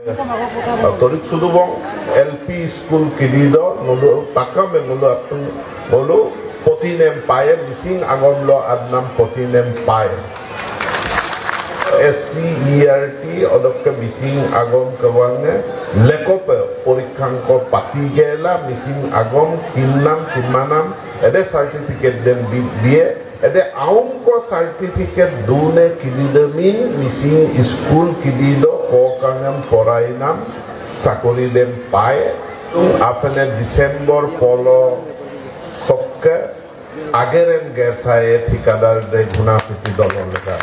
Torik Sudubong LP School Kilido Nulu Takam Nulu Atun Nulu Potinem Paye Missing Agomlo Adnam Potinem Paye SCERT Odokka Missing Agom Kawange Lekope Porikhanko Pati Gela Missing Agom Kinnam Kimanam Ede certificate dem die Ede Aumko certificate Dune Kilidamin Missing School Kilido Kokangam Forainam Sakori dem Paye Apne December Polo Sokke Ageren Gersaye Thikadar de Gunafiti Dolon Lega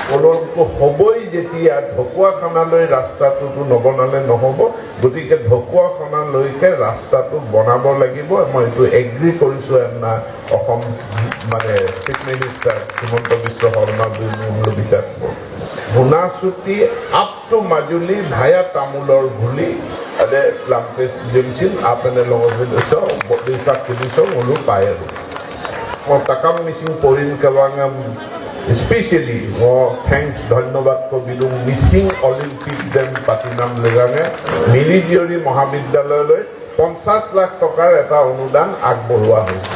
Olonko Hoboi Jetia Dhokua Khanaloi Rastatutu Nobonale Nohobo Gotike Dhokua Khanaloike Rastatu Bonabo Lagibo Moi to agree Korisu Emna Ohom Mane Chief Minister Himonto Biswa Sarma Bimlo Bitatbo Hunasuti up to Majuli Bhaya Tamulor Guli Ade Lampes Jimsin Apene Logoviso Bodisa Kiliso Ulu Payeru Takam Missing Porin Kawangam Especially more thanks ধন্যবাদ কবিলুং missing olympic game পাতিনাম লেগানে মিলিজিয়ৰি মহাবিদ্যালয়লৈ 50 লাখ টকাৰ এটা অনুদান আগবঢ়োৱা হৈছে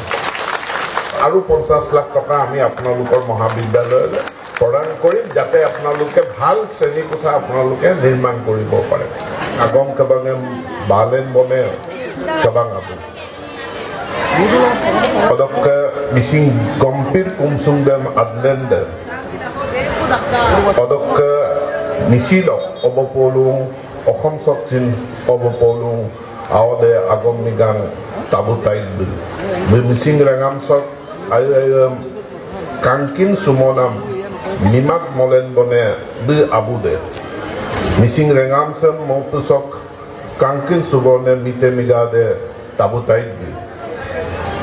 আৰু 50 লাখ টকা আমি আপোনালোকৰ মহাবিদ্যালয়লৈ প্ৰদান কৰিম যাতে আপোনালোকে ভাল শ্ৰেণী কোঠা আপোনালোকে নিৰ্মাণ কৰিব পাৰে আগম কবাঙে বালেন বনে কবাঙাবু Odokka Missing Gompir Kumsungdam Adlender Odokka Misilok Obopolung Okhom Soksin Obopolung Aode Agom Migang Tabutai Missing Rangam Sok Ayam Kankin Sumonam Mimak Molen Bone Bu Abude Missing Rangam Sam Motusok Kankin Subone Mite Migade Tabutai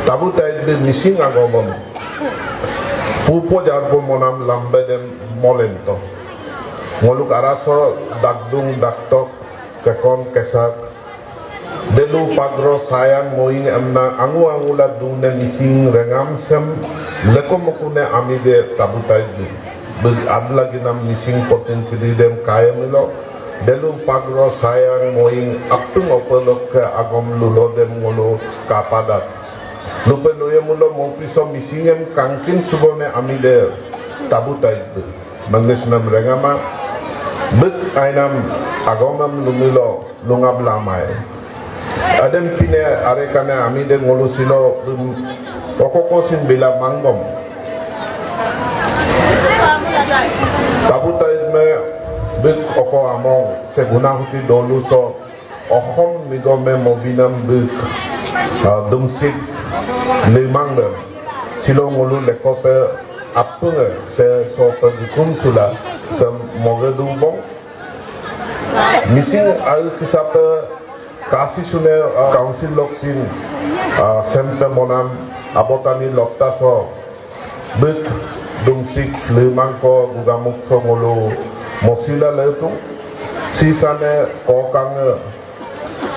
Tabutai Missing Agomon Pupo Jarbo Monam Lambedem Molento Moluk Araso Dagdung Daktok Kakon Kesak Delu Padro Sayang Moing Emna Angu Angula Dune Missing Rengam Sem Lekomokune Amide Tabutai Big Adlaginam Missing Potin Kididem Kayamilo Delu Padro Sayang Moing Aptung Opelok Agom Lulodem Molo Kapadat Lupa loya mulo mopiso misingem Kankin Subone Amide Tabutai Mangesnam Rengama Bit Ainam Agomam Lumilo Lungab Lamai Adem Pine Arekane Amide Ngolusilo Okokosin Bila Mangom Tabutai me Bit Oko Among Segunahuti Doluso Ohom Migome Movinam Bit Dumsik Limangdam Silong Ulu Lekope Apunga Se Sopa Kumsula Sem Mogedubong Missing Al Kisapa Kasi Sune Council Loksin Sempe Monam Abotani Lokta So Bik Dumsik Limangko Gugamuk So Ulu Mosila Letung Sisane Kokanga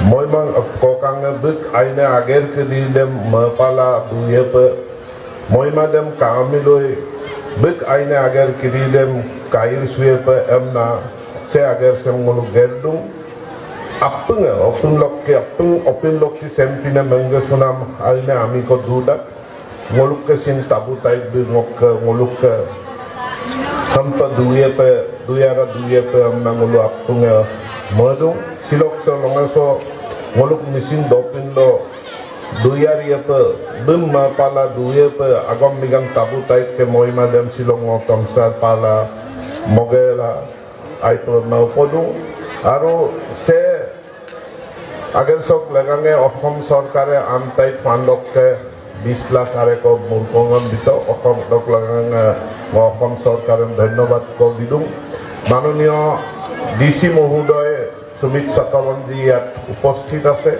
Moimang Kokang Bik Aine Ager Kedidem Mapala Duyepe Moima dem Kamiloi Bik Aine Ager Kedidem Kair Suyepe Emna Se Ager Semulu Gerdung Appunga Opun Lokki Opin Lokki Sempina Mengesunam Aine Amiko Duda Molukka Sin Tabutai Bimokka Molukka Hampa Duyepe Duyara Duyepe Emna Mulu Appunga Modung Silok so longaso Moluk Missing Dopindo Duyariapa Bim Pala Duyepe Agom Migang Tabutai Ke Moima Dem Silong Tomsar Pala Mogela Aito Naupodu Aro Se Agen Sok Legange Okhom Sorkare Antai Fandokke 20 lakh আরেকো মূলকঙ্গন দিত অসম দক লাগাঙে অসম সরকারের ধন্যবাদ দিদুং মাননীয় DC মহোদয় সুমিত চট্টোপাধ্যায় ইয়াত উপস্থিত আছে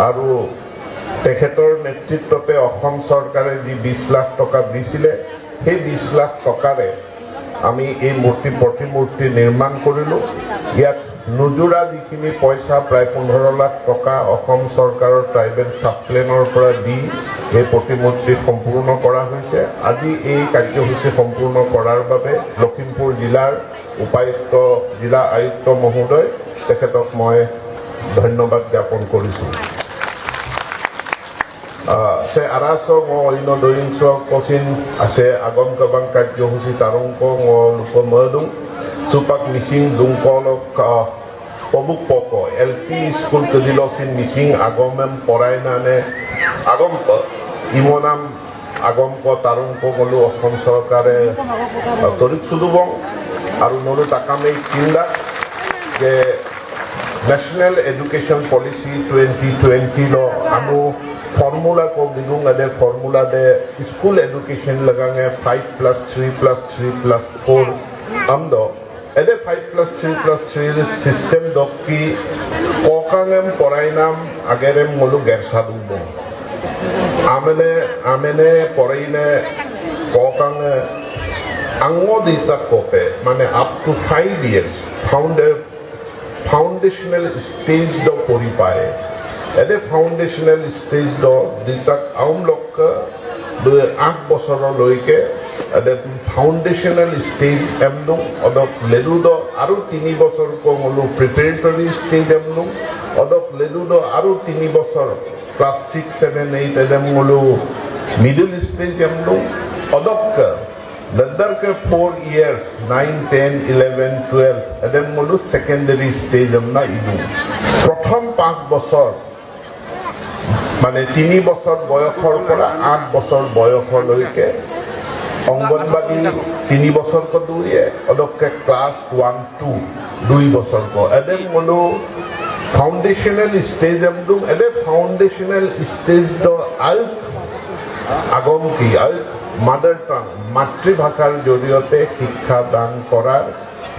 আৰু তেখেতৰ নেতৃত্বতে অসম চৰকাৰে যি 20 লাখ টকা দিছিলে সেই 20 লাখ টকাৰে আমি এই প্ৰতিমূৰ্তি নিৰ্মাণ কৰিলোঁ ইয়াত নুজুৰা যিখিনি পইচা প্ৰায় 15 লাখ টকা অসম চৰকাৰৰ ট্ৰাইবেল সাবপ্লেনৰ পৰা দি এই প্ৰতিমূৰ্তি সম্পূৰ্ণ কৰা হৈছে আজি এই কাৰ্যসূচী সম্পূৰ্ণ কৰাৰ বাবে লখিমপুৰ জিলাৰ উপায়ুক্ত জিলা আয়ুক্ত মহোদয় তেখেতক মই ধন্যবাদ জ্ঞাপন কৰিছোঁ se araso ngo ino doinso kosin ase agom kabang karyosisi tarungko ngo lupo merdung supak missing dungkolok pobuk poko LP school kedilosin missing agomem porainane agom ko imonam agom ko tarungko ngolu osom sorkare torik sudubong aru nolu takame kinda je National Education Policy 2020 lo anu formula ko digung ade formula de school education lagange 5+3+3+4 amdo ade 5+3+3 system dokki kokangem porainam agerem molu gersadumbo amene poraine kokang ango dita kope mane up to 5 years foundational stage do pori pae ede foundational stage do distak aum lok 8 বছৰ লৈকে ede foundational stage emnu odok ledu do aru 3 বছৰ ko molu preparatory stage emnu odok ledu do aru 3 বছৰ class 6 7 8 ede molu middle stage emnu odok Ladar ke 4 years 9 10 11 12 ede molu secondary stage amna idu prothom 5 বছৰ মানে 3 বছৰ বয়সৰ পৰা 8 বছৰ বয়সলৈকে অঙ্গনবাদী 3 বছৰ কো দুয়ে অদকে ক্লাস 1 2 2 বছৰ কো এদে মনো ফাউন্ডেশনাল স্টেজ আমদু এদে ফাউন্ডেশনাল স্টেজ দ আল আগম কি আল মাদার টাং মাতৃভাষাৰ জৰিয়তে শিক্ষা দান কৰাৰ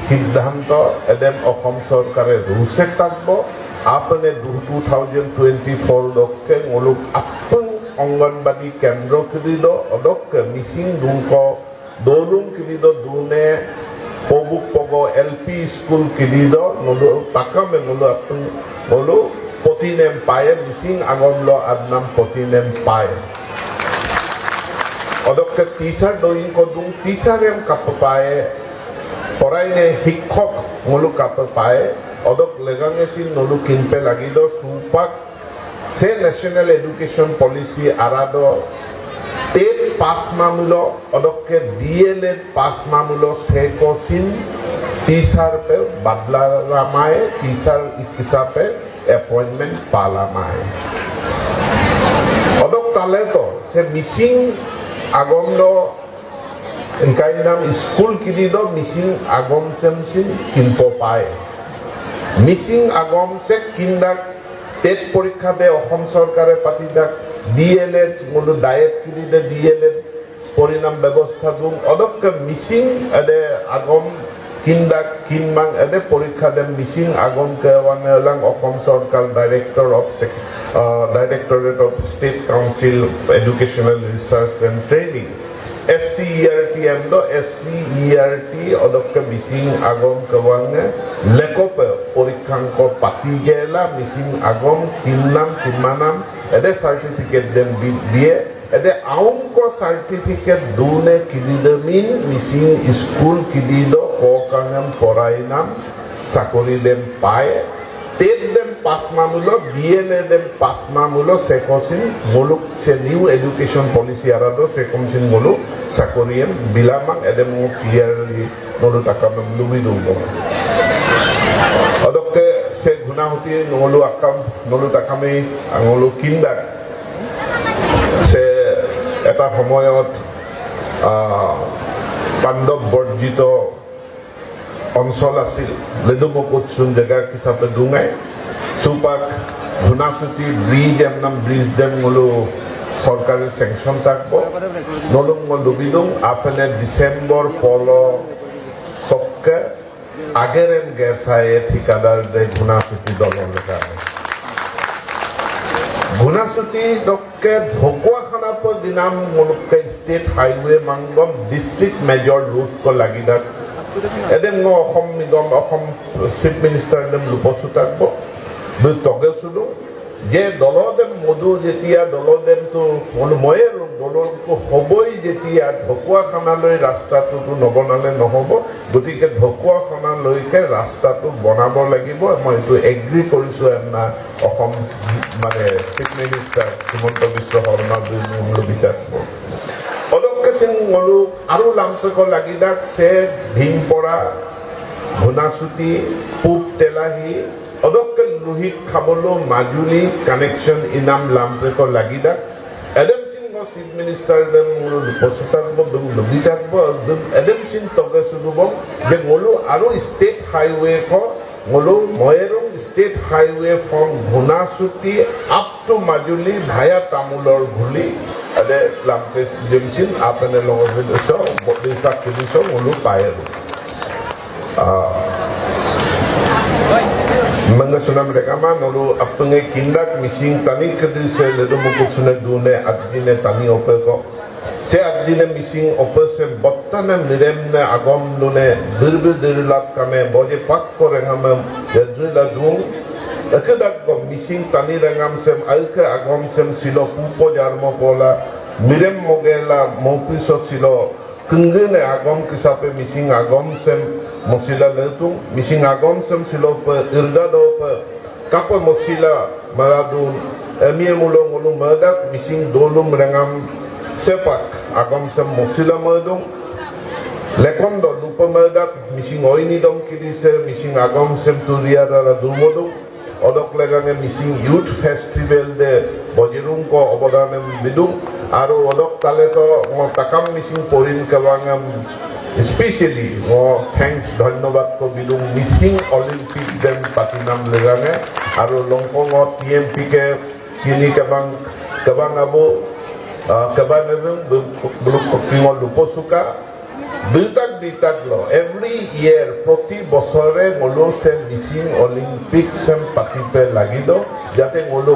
সিদ্ধান্ত এদম অসম চৰকাৰে ৰুছে তাকব आपने 2024 लोके मोलुक अपन अंगनबाड़ी केंद्र किदिदो अदक मिसिंग दुंको दोलुम किदिदो दुने पोबुक पोगो एलपी स्कूल किदिदो मोलु ताकामे मोलु अपन मोलु पोतिनेम पाए मिसिंग आगमलो आदनाम पोतिनेम पाए अदक टीचर दोइन को दुं टीचरम कप पाए पराइने शिक्षक मोलु कप पाए odok legangesin nolu kinpe lagido supak se national education policy arado tet pass mamulo odokke DLED pass mamulo se kosin teacher pe badla ramaye teacher hisabe appointment palamaye odok taleto se missing agomlo inkainam school kidido missing agom semsin kinpo pae missing আগম সে কিন্দাক TET পরীক্ষা দে অসম সরকারে পাতিদাক D.El.Ed Manu diet কিনি দে D.El.Ed পরিণাম ব্যবস্থা দুম অদক missing এদে আগম কিন্দাক কিনমাং এদে পরীক্ষা দে মিসিং আগম কেওয়ানেলাং অসম সরকার directorate of state council educational research and training SCERT endo SCERT odokka missing agom kawange lekope porikhanko pati gela missing agom kimanam ede certificate dem die ede aunko certificate dune kididamin missing school kidido kokangam porainam sakori dem pae tet dem pasmamulo DLED dem pasmamulo sekosin moluk se new education policy arado sekomsin moluk sakoriem bilamang edem clearly nolu takam lubidu odokke se gunahuti nolu akam nolu takame angolu kindak se eta সময়ত পাণ্ডৱ বৰ্জিত অঞ্চল আছিল লেদুমকুৎসুন জায়গা হিসাবে ডুঙাই সুপাক ধুনাসুচি bridge এমনাম bridge them গলো সরকারের sanction থাকবো নলুং লুবিদুং আপনে ডিসেম্বর পলো সবকে আগেরেন গেসায়ে ঠিকাদার দে ধুনাসুচি দলন লেখা घुनासुती डक्के ढकुवाखाना पर दिनाम मुलुक स्टेट हाईवे मांगम डिस्ट्रिक्ट मेजर रूट को लगी दा एदें नो अखम निगम अखम चीफ मिनिस्टर ने लुपसुताक बो बे तगे सुदु जे दलदेम मधु जेतिया दलदेम तो मये दलको हबई जेतिया ढकुवाखानाলৈ रास्ताটো नबनाले নহব গতিকে ঢকুৱাখানালৈকে ৰাস্তাটো বনাব লাগিব মই এটো এগ্ৰি কৰিছো না অসম মানে চিফ মিনিষ্টাৰ হিমন্ত বিশ্ব শৰ্মা বিকাশ অদক্কে সিং মলু আৰু লামপক লাগিদাক সে ভীমপৰা ঘুনাসুতি পূব তেলাহি অদক্কে লোহিত খাবলো মাজুলী কানেকশন ইনাম লামপক লাগিদাক এডম সিং চিফ মিনিষ্টাৰ দেম উপস্থিতাক লবিতাক এডম সিং তগে সুদুব যে মলু আৰু ষ্টেট হাইৱে ক মলু ময়েৰং state highway from Ghunasuti up to Majuli via তামুলৰ ঘুলি अरे लामपे जमसिन आपने लोगों से दोस्तों बड़ी सा कुदिशों मुलुक पाए लो मंगसुना mereka mah nolu apenge kindak missing tani kedise ledo mukusune dune adjine tani opeko se adjine missing opese bottane miremne agom lune birbir dirilat kame boje pak korengame jedrila dung Ekedak gom missing tani rengam sem alke agom sem silo pupo jarmo pola mirem mogela mopiso silo kengene agom kisape missing agom sem mosila letung missing agom sem silo pe irda do pe kapo mosila maladun emie mulong mulung madak missing dolum rengam sepak agom sem mosila madung lekom do lupa madak missing oini dom kidise missing agom sem turia dara dumodung অদক লাগানে Mising youth festival দে বজিরুং কো অবদানে বিদু আৰু অদক তালে তো তাকাম মিসিং পরিন কাবাঙাম স্পেশালি ও থ্যাঙ্কস ধন্যবাদ কো বিদু মিসিং অলিম্পিক গেম পাতিনাম লাগানে আৰু লংকং টিএমপি কে কিনি কাবাং আবো কাবানেবং ব্লক কিঙ লুপসুকা Ditak lo every year proti bosore ngolo sem missing Olympic sem patipe lagido jate ngolo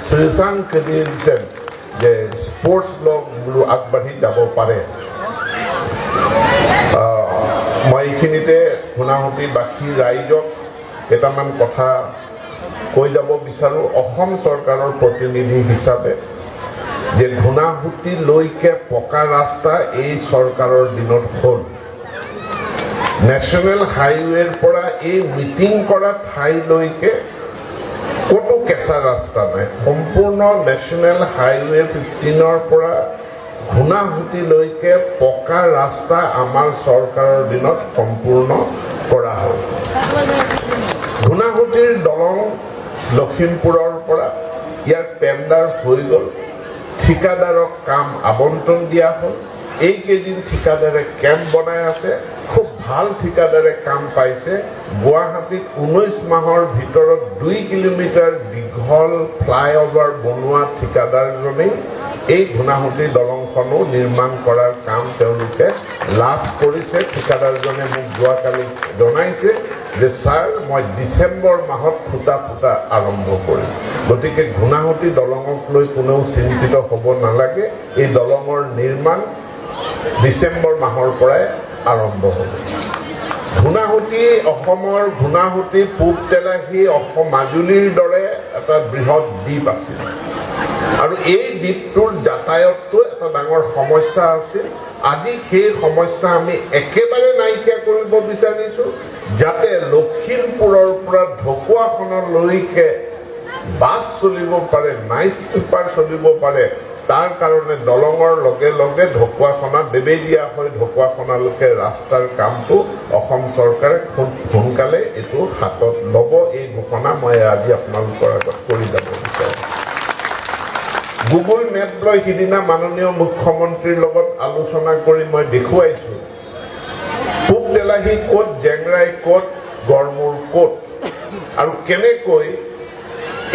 sesang kedir sem je sports lo ngolo akbari jabo pare moi khinite hunahoti baki raijok ketaman kotha koi jabo bisaru Assam চৰকাৰৰ প্ৰতিনিধি হিচাপে যে ঘুনাহুতি লৈকে পকা ৰাস্তা এই চৰকাৰৰ দিনত হ'ল নেশনাল হাইৱেৰ পৰা এই মিটিং কৰা ঠাই লৈকে কতো কেঁচা ৰাস্তা নাই সম্পূৰ্ণ নেশনাল হাইৱে 15ৰ পৰা ঘুনাহুতি লৈকে পকা ৰাস্তা আমাৰ চৰকাৰৰ দিনত সম্পূৰ্ণ কৰা হ'ল ঘুনাহুতিৰ দলং লখিমপুৰৰ পৰা ইয়াৰ টেণ্ডাৰ হৈ গ'ল ঠিকাদারক কাম আবন্টন দিয়া হল এই কেদিন ঠিকাদারে ক্যাম্প বনাই আছে খুব ভাল ঠিকাদারে কাম পাইছে গুৱাহাটীত 19 মাহৰ ভিতৰত 2 কিলোমিটাৰ দীঘল ফ্লাইওভাৰ বনোৱা ঠিকাদাৰজনে এই ঘুনাহুতি দলংখনো নিৰ্মাণ কৰাৰ কাম তেওঁলোকে লাভ কৰিছে ঠিকাদাৰজনে মোক যোৱাকালি জনাইছে যে স্যাৰ মই ডিসেম্বৰ মাহত ফুটা আৰম্ভ কৰিম গতিকে ঘুনাহুতি দলঙক লৈ কোনেও চিন্তিত হ'ব নালাগে এই দলঙৰ নিৰ্মাণ ডিসেম্বৰ মাহৰ পৰাই আৰম্ভ হ'ব ঘুনাহুতি অসমৰ ঘুনাহুতি পূব তেলাহি অসম মাজুলীৰ দৰে এটা বৃহৎ দ্বীপ আছিল আৰু এই দ্বীপটোৰ যাতায়াতটো এটা ডাঙৰ সমস্যা আছিল আজি সেই সমস্যা আমি একেবাৰে নাইকিয়া কৰিব বিচাৰিছো যাতে লখিমপুৰৰ পৰা ঢকুৱাখানালৈকে বাছ চলিব পাৰে নাইট চুপাৰ চলিব পাৰে তাৰ কাৰণে দলঙৰ লগে লগে ঢকুৱাখানা বেবেজিয়া হৈ ঢকুৱাখানালৈকে ৰাস্তাৰ কামটো অসম চৰকাৰে খুব সোনকালে এইটো হাতত ল'ব এই ঘোষণা মই আজি আপোনালোকৰ আগত কৰি যাব বিচাৰো গুগল মেপ লৈ সিদিনা মাননীয় মুখ্যমন্ত্ৰীৰ লগত আলোচনা কৰি মই দেখুৱাইছো পূব তেলাহি কোট জেংৰাই কোট গড়মুৰ কোট আৰু কেনেকৈ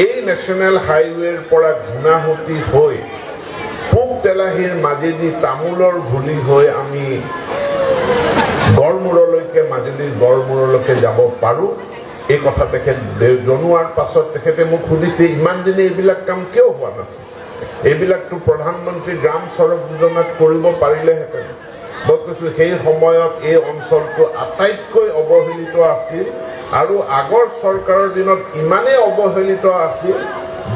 এই নেশনাল হাইৱেৰ পৰা ঘুনাহুতি হৈ পূব তেলাহিৰ মাজেদি তামুলৰ ঘুলি হৈ আমি গড়মুৰলৈকে মাজুলীৰ গড়মুৰলৈকে যাব পাৰো এই কথা তেখেত জনোৱাৰ পাছত তেখেতে মোক সুধিছে ইমান দিনে এইবিলাক কাম কিয় হোৱা নাছিল এইবিলাকতো প্ৰধানমন্ত্ৰী গ্ৰাম সড়ক যোজনাত কৰিব পাৰিলেহেঁতেন মই কৈছোঁ সেই সময়ত এই অঞ্চলটো আটাইতকৈ অৱহেলিত আছিল আৰু আগৰ চৰকাৰৰ দিনত ইমানেই অৱহেলিত আছিল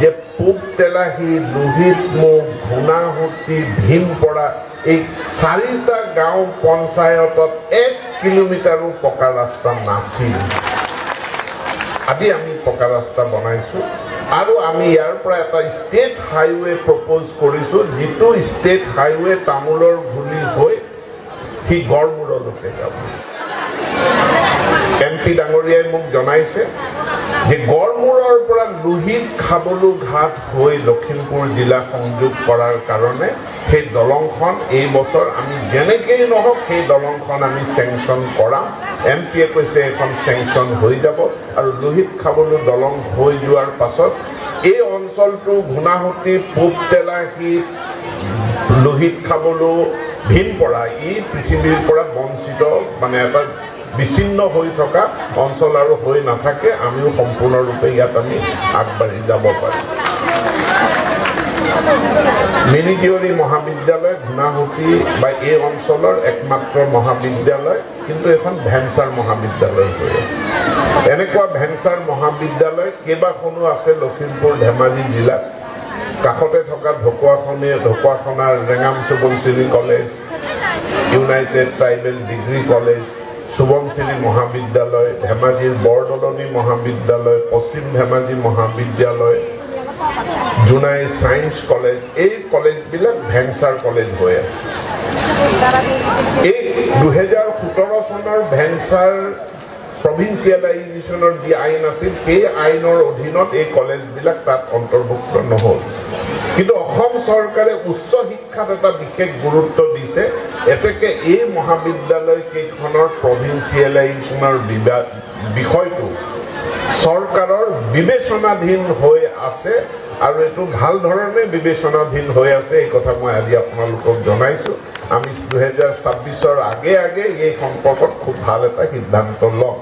যে পূব তেলাহী লোহিত মুখ ঘুনাসুতি ভীমপৰা এই 4টা গাঁও পঞ্চায়তত 1 কিলোমিটাৰো পকা ৰাস্তা নাছিল আজি আমি পকা ৰাস্তা বনাইছোঁ আৰু আমি ইয়াৰ পৰা এটা ষ্টেট হাইৱে প্ৰপ'জ কৰিছোঁ যিটো ষ্টেট হাইৱে তামোলৰ ঘুলি হৈ সি গড়মূৰলৈকে যাব MP ডাঙৰীয়াই মোক জনাইছে যে গড়মূৰৰ পৰা লোহিত খাবলু ঘাট হৈ লখিমপুৰ জিলা সংযোগ কৰাৰ কাৰণে সেই দলংখন এই বছৰ আমি যেনেকেই নহওক সেই দলংখন আমি চেংচন কৰাম MPয়ে কৈছে এখন চেংচন হৈ যাব আৰু লোহিত খাবলু দলং হৈ যোৱাৰ পাছত এই অঞ্চলটো ঘুনাসুতি পূব তেলাহী লোহিত খাবলু ভীমপৰা ই পৃথিৱীৰ পৰা বঞ্চিত মানে এটা বিচ্ছিন্ন হৈ থকা অঞ্চল আৰু হৈ নাথাকে আমিও সম্পূৰ্ণৰূপে ইয়াত আমি আগবাঢ়ি যাব পাৰিম মিনি জীয়ৰী মহাবিদ্যালয় ঘুনাসুতি বা এই অঞ্চলৰ একমাত্ৰ মহাবিদ্যালয় কিন্তু এখন ভেঞ্চাৰ মহাবিদ্যালয় হৈ আছে এনেকুৱা ভেঞ্চাৰ মহাবিদ্যালয় কেইবাখনো আছে লখিমপুৰ ধেমাজি জিলাত কাষতে থকা ঢকুৱাখনাৰ ৰেঙাম Subansiri college united tribal degree college Subansiri মহাবিদ্যালয় ধেমাজিৰ বৰদলনি মহাবিদ্যালয় পশ্চিম ধেমাজি মহাবিদ্যালয় জোনাই সায়েন্স কলেজ এই কলেজবিলাক ভেঞ্চাৰ কলেজ হৈ আছে এই 2017 চনৰ ভেঞ্চাৰ প্ৰভিন্সিয়েলাইজেশ্যনৰ যি আইন আছিল সেই আইনৰ অধীনত এই কলেজবিলাক তাত অন্তৰ্ভুক্ত নহ'ল কিন্তু অসম চৰকাৰে উচ্চ শিক্ষাত এটা বিশেষ গুৰুত্ব দিছে এতেকে এই মহাবিদ্যালয় কেইখনৰ প্ৰভিন্সিয়েলাইজেশ্যনৰ বিষয়টো চৰকাৰৰ বিবেচনাধীন হৈ আছে আৰু এইটো ভাল ধৰণে বিবেচনাধীন হৈ আছে এই কথা মই আজি আপোনালোকক জনাইছোঁ আমি 2026ৰ আগে এই সম্পৰ্কত খুব ভাল এটা সিদ্ধান্ত লম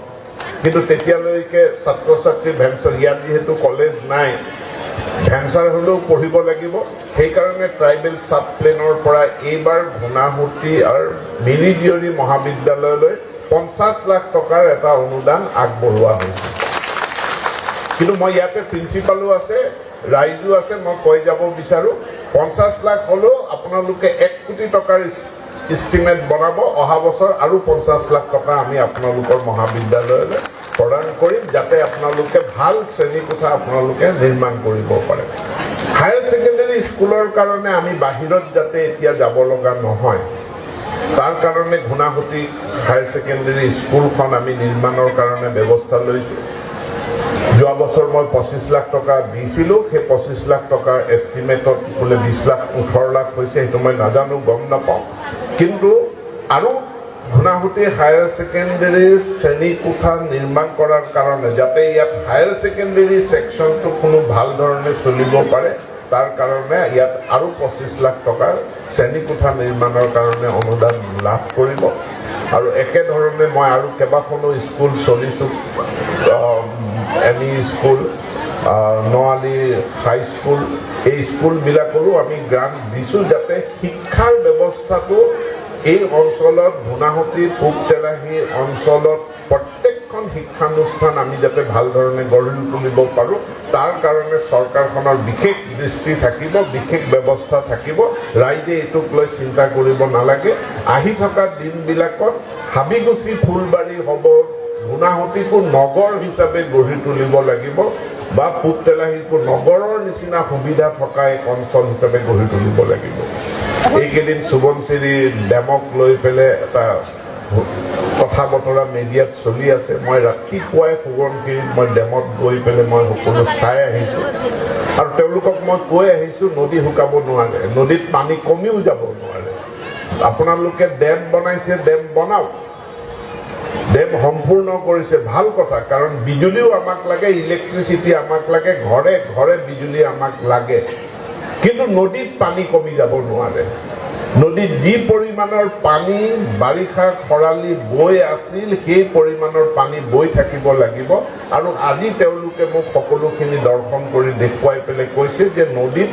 কিন্তু তেতিয়ালৈকে ছাত্ৰ ছাত্ৰী ভেঞ্চাৰ ইয়াত যিহেতু কলেজ নাই ভেঞ্চাৰ হ'লেও পঢ়িব লাগিব সেইকাৰণে ট্ৰাইবেল সাব প্লেনৰ পৰা এইবাৰ ঘুনাসুতি আৰু মিনি জীয়ৰী মহাবিদ্যালয়লৈ 50 লাখ টকাৰ এটা অনুদান আগবঢ়োৱা হৈছে কিন্তু মই ইয়াতে প্ৰিন্সিপালো আছে ৰাইজো আছে মই কৈ যাব বিচাৰোঁ 50 লাখ হ'লেও আপোনালোকে 1 কোটি টকাৰ এষ্টিমেট বনাব অহা বছৰ আৰু 50 লাখ টকা আমি আপোনালোকৰ মহাবিদ্যালয়লৈ প্ৰদান কৰিম যাতে আপোনালোকে ভাল শ্ৰেণীকোঠা আপোনালোকে নিৰ্মাণ কৰিব পাৰে হায়াৰ ছেকেণ্ডাৰী স্কুলৰ কাৰণে আমি বাহিৰত যাতে এতিয়া যাব লগা নহয় তাৰ কাৰণে ঘুনাসুতি হায়াৰ ছেকেণ্ডাৰী স্কুলখন আমি নিৰ্মাণৰ কাৰণে ব্যৱস্থা লৈছোঁ যোৱা বছৰ মই 25 লাখ টকা দিছিলোঁ সেই 25 লাখ টকাৰ এষ্টিমেটত বোলে 20 লাখ 18 লাখ হৈছে সেইটো মই নাজানো গম নাপাওঁ কিন্তু আৰু ঘুনাসুতি হায়াৰ ছেকেণ্ডাৰীৰ শ্ৰেণীকোঠা নিৰ্মাণ কৰাৰ কাৰণে যাতে ইয়াত হায়াৰ ছেকেণ্ডাৰী ছেকশ্যনটো কোনো ভাল ধৰণে চলিব পাৰে তাৰ কাৰণে ইয়াত আৰু 25 লাখ টকাৰ শ্ৰেণীকোঠা নিৰ্মাণৰ কাৰণে অনুদান লাভ কৰিব আৰু একেধৰণে মই আৰু কেইবাখনো স্কুল চলিছোঁ এমই স্কুল নোয়ালী হাইস্কুল এই স্কুলবিলাকৰো আমি গ্ৰান্ট দিছোঁ যাতে শিক্ষাৰ ব্যৱস্থাটো এই অঞ্চলত ঘুনাসুতি পূব তেলাহী অঞ্চলত প্ৰত্যেকখন শিক্ষানুষ্ঠান আমি যাতে ভাল ধৰণে গঢ়ি তুলিব পাৰোঁ তাৰ কাৰণে চৰকাৰখনৰ বিশেষ দৃষ্টি থাকিব বিশেষ ব্যৱস্থা থাকিব ৰাইজে এইটোক লৈ চিন্তা কৰিব নালাগে আহি থকা দিনবিলাকত হাবিগুচি ফুলবাৰী হ'ব ঘুনাসুতিকো নগৰ হিচাপে গঢ়ি তুলিব লাগিব বা পূব তেলাহীকো নগৰৰ নিচিনা সুবিধা থকা এক অঞ্চল হিচাপে গঢ়ি তুলিব লাগিব এইকেইদিন সুবনশিৰি ডেমক লৈ পেলাই এটা কথা বতৰা মিডিয়াত চলি আছে মই ৰাতিপুৱাই সুবনশিৰিত মই ডেমত গৈ পেলাই মই সকলো চাই আহিছোঁ আৰু তেওঁলোকক মই কৈ আহিছোঁ নদী শুকাব নোৱাৰে নদীত পানী কমিও যাব নোৱাৰে আপোনালোকে ডেম বনাইছে ডেম বনাওক ডেম সম্পূৰ্ণ কৰিছে ভাল কথা কাৰণ বিজুলীও আমাক লাগে ইলেক্ট্ৰিচিটি আমাক লাগে ঘৰে ঘৰে বিজুলী আমাক লাগে কিন্তু নদীত পানী কমি যাব নোৱাৰে নদীত যি পৰিমাণৰ পানী বাৰিষা খৰালি বৈ আছিল সেই পৰিমাণৰ পানী বৈ থাকিব লাগিব আৰু আজি তেওঁলোকে মোক সকলোখিনি দৰ্শন কৰি দেখুৱাই পেলাই কৈছে যে নদীত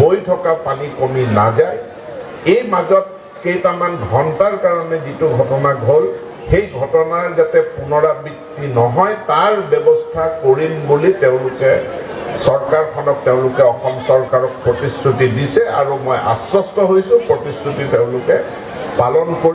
বৈ থকা পানী কমি নাযায়। এই মাজত কেইটামান ঘণ্টাৰ কাৰণে যিটো ঘটনা হ'ল সেই ঘটনাৰ যাতে পুনৰাবৃত্তি নহয় তাৰ ব্যৱস্থা কৰিম বুলি তেওঁলোকে চৰকাৰখনক তেওঁলোকে অসম চৰকাৰক প্ৰতিশ্ৰুতি দিছে আৰু মই আশ্বস্ত হৈছোঁ প্ৰতিশ্ৰুতি তেওঁলোকে পালন কৰি